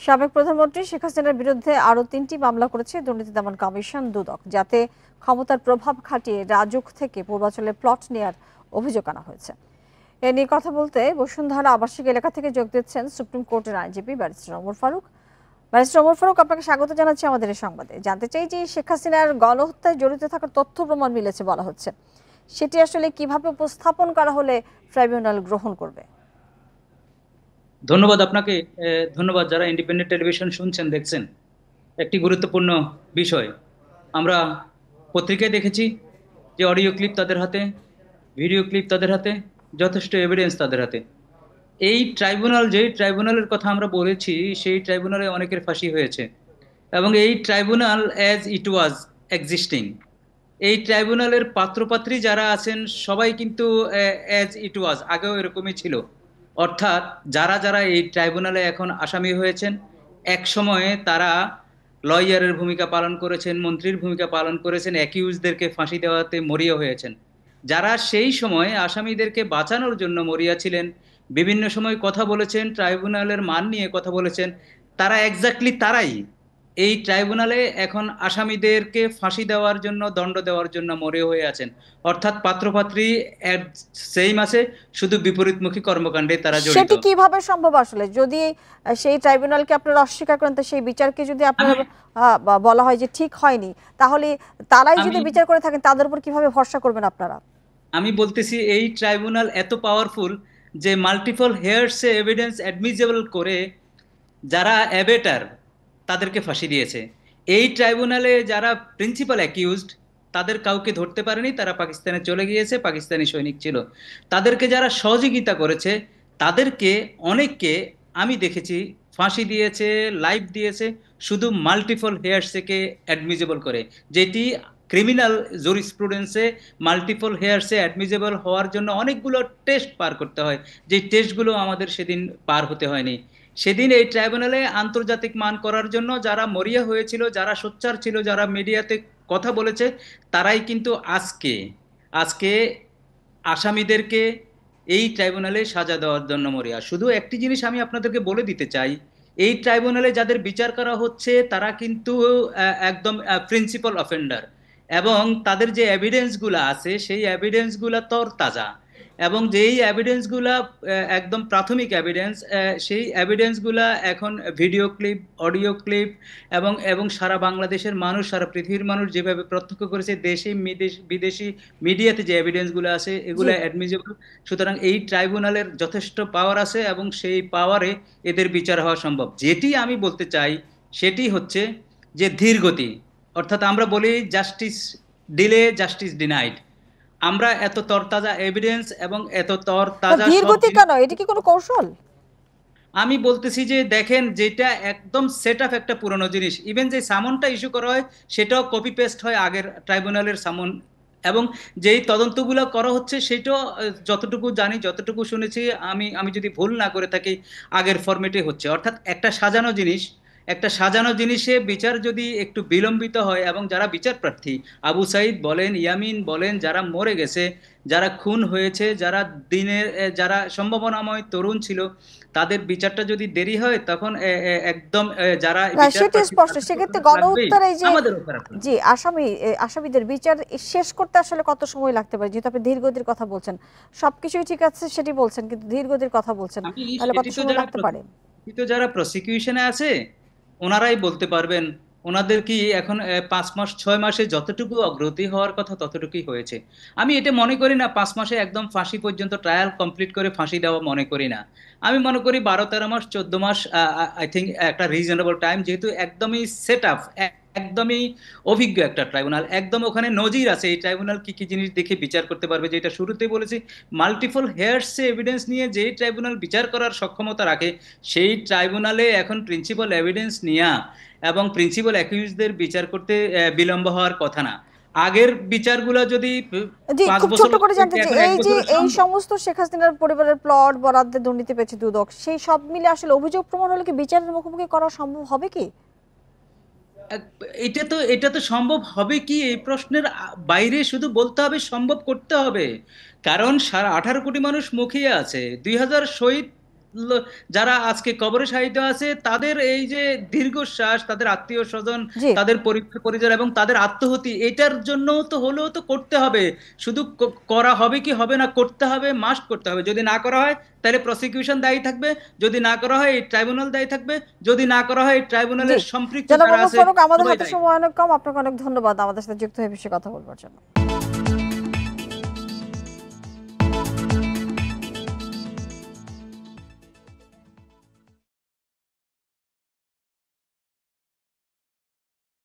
সাবেক প্রধানমন্ত্রী শেখ হাসিনার বিরুদ্ধে আরও ৩টি মামলা করেছে দুর্নীতি দমন কমিশন দুদক, যাতে ক্ষমতার প্রভাব খাটিয়ে রাজুক থেকে পূর্বাঞ্চলে প্লট নেয়ার অভিযোগ আনা হয়েছে। এ নিয়ে কথা বলতে বসুন্ধরা আবাসিক এলাকা থেকে যোগ দিচ্ছেন সুপ্রিম কোর্টের আইনজীবী ব্যারিস্টার ওমর ফারুক। ব্যারিস্টার ওমর ফারুক, আপনাকে স্বাগত জানাচ্ছি আমাদের এই সংবাদে। জানতে চাই যে শেখ হাসিনার গণহত্যায় জড়িত থাকার তথ্য প্রমাণ মিলেছে বলা হচ্ছে, সেটি আসলে কিভাবে উপস্থাপন করা হলে ট্রাইব্যুনাল গ্রহণ করবে? ধন্যবাদ আপনাকে। ধন্যবাদ যারা ইন্ডিপেন্ডেন্ট টেলিভিশন শুনছেন দেখছেন। একটি গুরুত্বপূর্ণ বিষয় আমরা পত্রিকায় দেখেছি যে অডিও ক্লিপ তাদের হাতে, ভিডিও ক্লিপ তাদের হাতে, যথেষ্ট এভিডেন্স তাদের হাতে। এই ট্রাইব্যুনাল, যেই ট্রাইব্যুনালের কথা আমরা বলেছি, সেই ট্রাইব্যুনালে অনেকের ফাঁসি হয়েছে এবং এই tribunal as it was existing, এই ট্রাইব্যুনালের পাত্রপাত্রী যারা আছেন সবাই কিন্তু অ্যাজ ইট ওয়াজ আগেও এরকমই ছিল। অর্থাৎ যারা যারা এই ট্রাইব্যুনালে এখন আসামি হয়েছেন, এক সময়ে তারা লয়ারের ভূমিকা পালন করেছেন, মন্ত্রীর ভূমিকা পালন করেছেন, অ্যাকিউজদেরকে ফাঁসি দেওয়াতে মরিয়া হয়েছেন। যারা সেই সময় আসামিদেরকে বাঁচানোর জন্য মরিয়া ছিলেন, বিভিন্ন সময় কথা বলেছেন, ট্রাইব্যুনালের মান নিয়ে কথা বলেছেন, তারা এক্স্যাক্টলি তারাই এই ট্রাইব্যুনালে এখন আসামিদেরকে ফাঁসি দেওয়ার জন্য, দণ্ড দেওয়ার জন্য মরে হয়ে আছেন। অর্থাৎ পাত্রপাত্রী সেম আছে, শুধু বিপরীতমুখী কর্মকাণ্ডে তারা জড়িত। সেটি কিভাবে সম্ভব আসলে? যদি সেই ট্রাইব্যুনালকে আপনারা অস্বীকার করেন, তো সেই বিচারকে যদি আপনারা বলা হয় যে ঠিক হয়নি, তাহলে তারাই যদি আমি বিচার করে থাকেন, তাদের উপর কিভাবে ভরসা করবেন আপনারা? আমি বলতেছি এই ট্রাইব্যুনাল এত পাওয়ারফুল যে মাল্টিপল হেয়ারসে এভিডেন্স অ্যাডমিজেবল করে যারা অ্যাবেটার তাদেরকে ফাঁসি দিয়েছে। এই ট্রাইব্যুনালে যারা প্রিন্সিপাল অ্যাকিউজড তাদের কাউকে ধরতে পারেনি, তারা পাকিস্তানে চলে গিয়েছে, পাকিস্তানি সৈনিক ছিল। তাদেরকে যারা সহযোগিতা করেছে তাদেরকে অনেককে আমি দেখেছি ফাঁসি দিয়েছে, লাইফ দিয়েছে, শুধু মাল্টিপল হেয়ারসেকে অ্যাডমিজেবল করে, যেটি ক্রিমিনাল জুরিসপ্রুডেন্সে মাল্টিপল হেয়ারসে অ্যাডমিজেবল হওয়ার জন্য অনেকগুলো টেস্ট পার করতে হয়, যে টেস্টগুলো আমাদের সেদিন পার হতে হয়নি। সেদিন এই ট্রাইব্যুনালে আন্তর্জাতিক মান করার জন্য যারা মরিয়া হয়েছিল, যারা সোচ্চার ছিল, যারা মিডিয়াতে কথা বলেছে, তারাই কিন্তু আজকে আজকে আসামিদেরকে এই ট্রাইব্যুনালে সাজা দেওয়ার জন্য মরিয়া। শুধু একটি জিনিস আমি আপনাদেরকে বলে দিতে চাই, এই ট্রাইব্যুনালে যাদের বিচার করা হচ্ছে তারা কিন্তু একদম প্রিন্সিপাল অফেন্ডার, এবং তাদের যে এভিডেন্সগুলো আছে সেই এভিডেন্সগুলো তরতাজা, এবং যেই এভিডেন্সগুলা একদম প্রাথমিক এভিডেন্স, সেই এভিডেন্সগুলা এখন ভিডিও ক্লিপ, অডিও ক্লিপ, এবং এবং সারা বাংলাদেশের মানুষ, সারা পৃথিবীর মানুষ যেভাবে প্রত্যক্ষ করেছে, দেশি বিদেশি মিডিয়াতে যে এভিডেন্সগুলো আছে জি, এগুলো অ্যাডমিজেবল। সুতরাং এই ট্রাইব্যুনালের যথেষ্ট পাওয়ার আছে এবং সেই পাওয়ারে এদের বিচার হওয়া সম্ভব। যেটি আমি বলতে চাই সেটি হচ্ছে যে ধীর গতি, অর্থাৎ আমরা বলি জাস্টিস ডিলে, জাস্টিস ডিনাইড। আমরা এত তরতাজা এভিডেন্স এবং এত তরতাজা ধীর সব গতি জিনিস, কেন? এটি কি কোনো কৌশল? আমি বলতেছি যে দেখেন, যেটা একদম সেট আপ একটা পুরনো জিনিস, ইভেন যে সামনটা ইস্যু করা হয় সেটাও কপি পেস্ট হয় আগের ট্রাইব্যুনালের সামন, এবং যেই তদন্তগুলো করা হচ্ছে সেটাও যতটুকু জানি, যতটুকু শুনেছি, আমি আমি যদি ভুল না করে থাকি আগের ফরম্যাটে হচ্ছে। অর্থাৎ একটা সাজানো জিনিস, একটা সাজানো জিনিসে বিচার যদি একটু বিলম্বিত হয়, এবং যারা বিচার প্রার্থী, আবু সাইদ বলেন, ইয়ামিন বলেন, যারা মরে গেছে, যারা খুন হয়েছে, যারা দিনের যারা সম্ভাবনাময় তরুণ ছিল, তাদের বিচারটা যদি দেরি হয় তখন একদম যারা না, বিচার সেটি প্রার্থী স্পষ্ট। তাদের তো সেক্ষেত্রে খারাপ লাগবেই, গণহত্যার এই যে আমাদেরও খারাপ লাগবে। জি আসামিদের বিচার শেষ করতে আসলে কত সময় লাগতে পারে? যেহেতু আপনি ধীরগতির কথা বলছেন, সবকিছুই ঠিক আছে সেটি বলছেন, কিন্তু ধীরগতির কথা বলছেন, আমি তাহলে কত সেটি তো সময় যারা লাগতে পারে? যারা প্রসিকিউশনে আছে ওনারাই বলতে পারবেন। ওনাদের কি এখন 5 মাস 6 মাসে যতটুকু অগ্রগতি হওয়ার কথা ততটুকুই হয়েছে। আমি এটা মনে করি না 5 মাসে একদম ফাঁসি পর্যন্ত ট্রায়াল কমপ্লিট করে ফাঁসি দেওয়া মনে করি না। আমি মনে করি 12-13 মাস 14 মাস আই থিঙ্ক একটা রিজনেবল টাইম, যেহেতু একদমই সেট আপ, একদমই অভিজ্ঞ একটা ট্রাইব্যুনাল, একদম ওখানে নজির আছে এই ট্রাইব্যুনাল কি কি জিনিস দেখে বিচার করতে পারবে। যেটা শুরুতেই বলেছি, মাল্টিপল হেয়ার্স এভিডেন্স নিয়ে যেই ট্রাইব্যুনাল বিচার করার সক্ষমতা রাখে, সেই ট্রাইব্যুনালে এখন প্রিন্সিপাল এভিডেন্স নিয়ে এবং প্রিন্সিপাল অ্যাকিউজদের বিচার করতে বিলম্ব হওয়ার কথা না। আগের বিচারগুলো যদি জি, পাঁচ খুব বছর ছোট্ট করে লাগতো, জানতে চাই, এখন এক এই যে বছরে এই সম্ভব। সমস্ত শেখ হাসিনার পরিবারের প্লট বরাদ্দে দুর্নীতি পেয়েছে দুদক, সেই সব মিলে আসলে অভিযোগ প্রমাণ হলে কি বিচারের মুখোমুখি করা সম্ভব হবে কি? এটা তো সম্ভব হবে কি, এই প্রশ্নের বাইরে শুধু বলতে হবে, সম্ভব করতে হবে। কারণ 18.5 কোটি মানুষ মুখিয়ে আছে, 2000 শহীদ যারা আজকে কবরে শায়িত আছে তাদের এই যে দীর্ঘশ্বাস, তাদের আত্মীয় স্বজন, জি। তাদের পরিবার পরিজন এবং তাদের আত্মহতি, এটার জন্য তো হলেও তো করতে হবে। শুধু করা হবে কি হবে না, করতে হবে, মাস্ট করতে হবে। যদি না করা হয় তাহলে প্রসিকিউশন দায়ী থাকবে, যদি না করা হয় এই ট্রাইব্যুনাল দায়ী থাকবে, যদি না করা হয় এই জি, ট্রাইব্যুনালের সম্পৃক্ত জনাব যারা ওমর আছে ফারুক, আমাদের সবাই হাতে দায়ী। সময় অনেক কম, আপনাকে অনেক ধন্যবাদ আমাদের সাথে যুক্ত হয়ে বিষয়ে কথা বলবার জন্য।